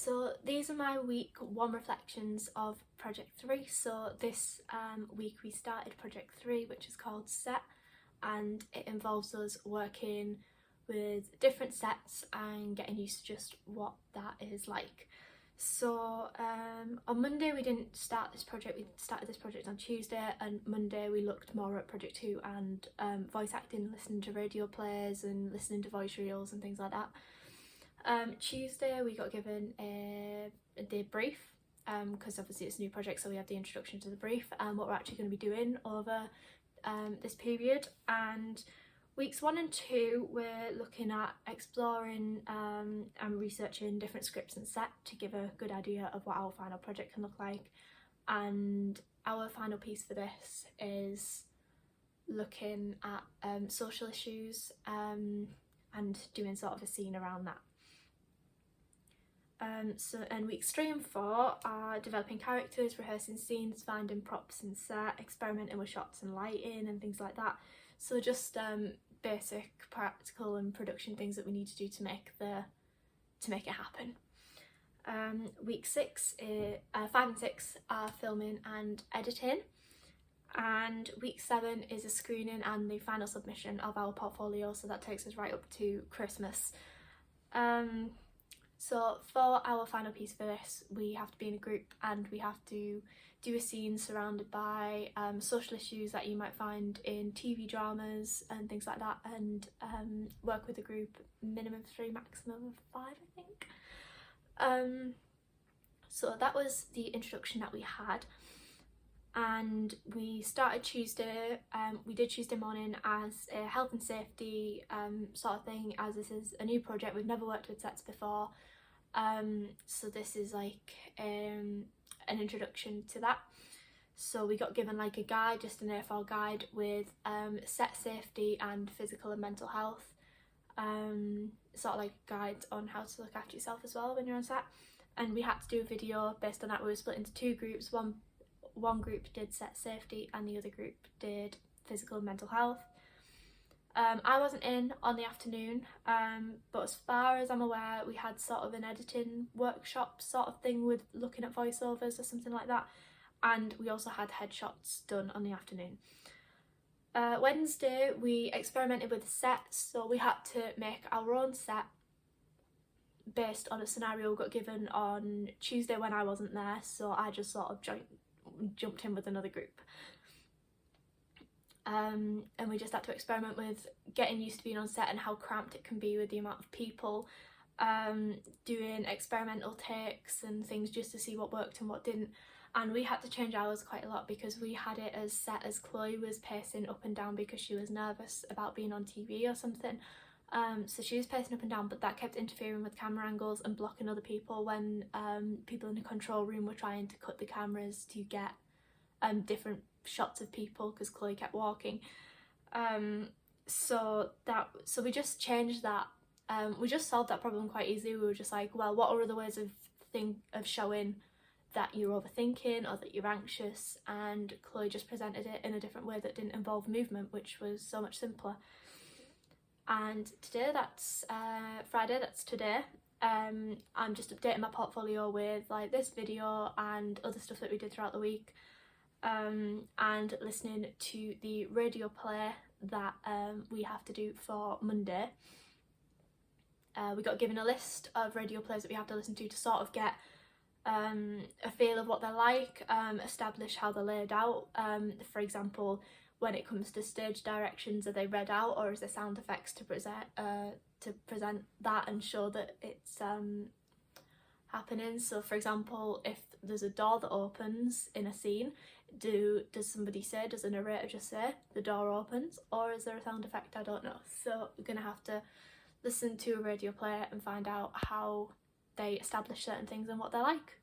So these are my week 1 reflections of project 3. So this week we started project 3, which is called Set, and it involves us working with different sets and getting used to just what that is like. So on Monday we didn't start this project, we started this project on Tuesday, and Monday we looked more at project 2 and voice acting, listening to radio plays and listening to voice reels and things like that. Tuesday we got given the brief, because obviously it's a new project, so we have the introduction to the brief and what we're actually going to be doing over this period. And weeks 1 and 2 we're looking at exploring and researching different scripts and set to give a good idea of what our final project can look like. And our final piece for this is looking at social issues and doing sort of a scene around that. And weeks 3 and 4 are developing characters, rehearsing scenes, finding props and set, experimenting with shots and lighting and things like that. So just basic practical and production things that we need to do to make it happen. Week 6 5 and 6 are filming and editing, and week 7 is a screening and the final submission of our portfolio, so that takes us right up to Christmas. So for our final piece for this, we have to be in a group and we have to do a scene surrounded by social issues that you might find in TV dramas and things like that, and work with a group, minimum of 3, maximum of 5, I think. So that was the introduction that we had, and we started Tuesday. We did Tuesday morning as a health and safety sort of thing, as this is a new project, we've never worked with sets before. So this is like an introduction to that. So we got given like a guide, just an A4 guide with set safety and physical and mental health, sort of like guides on how to look after yourself as well when you're on set. And we had to do a video based on that. We were split into 2 groups. One group did set safety and the other group did physical and mental health. I wasn't in on the afternoon, but as far as I'm aware we had sort of an editing workshop sort of thing with looking at voiceovers or something like that, and we also had headshots done on the afternoon. Wednesday we experimented with the sets, so we had to make our own set based on a scenario we got given on Tuesday when I wasn't there, so I just sort of jumped in with another group. And we just had to experiment with getting used to being on set and how cramped it can be with the amount of people, doing experimental takes and things just to see what worked and what didn't. And we had to change ours quite a lot because we had it as set as Chloe was pacing up and down because she was nervous about being on TV or something. So she was pacing up and down, but that kept interfering with camera angles and blocking other people when people in the control room were trying to cut the cameras to get different shots of people because Chloe kept walking. So we just changed that. We just solved that problem quite easily. We were just like, well, what are other ways of showing that you're overthinking or that you're anxious? And Chloe just presented it in a different way that didn't involve movement, which was so much simpler. And today, that's Friday, that's today. I'm just updating my portfolio with like this video and other stuff that we did throughout the week, and listening to the radio play that we have to do for Monday. We got given a list of radio plays that we have to listen to sort of get a feel of what they're like, establish how they're laid out. For example, when it comes to stage directions, are they read out or is there sound effects to present that and show that it's happening? So for example, if there's a door that opens in a scene, does a narrator just say the door opens, or is there a sound effect? I don't know. So we're gonna have to listen to a radio play and find out how they establish certain things and what they're like.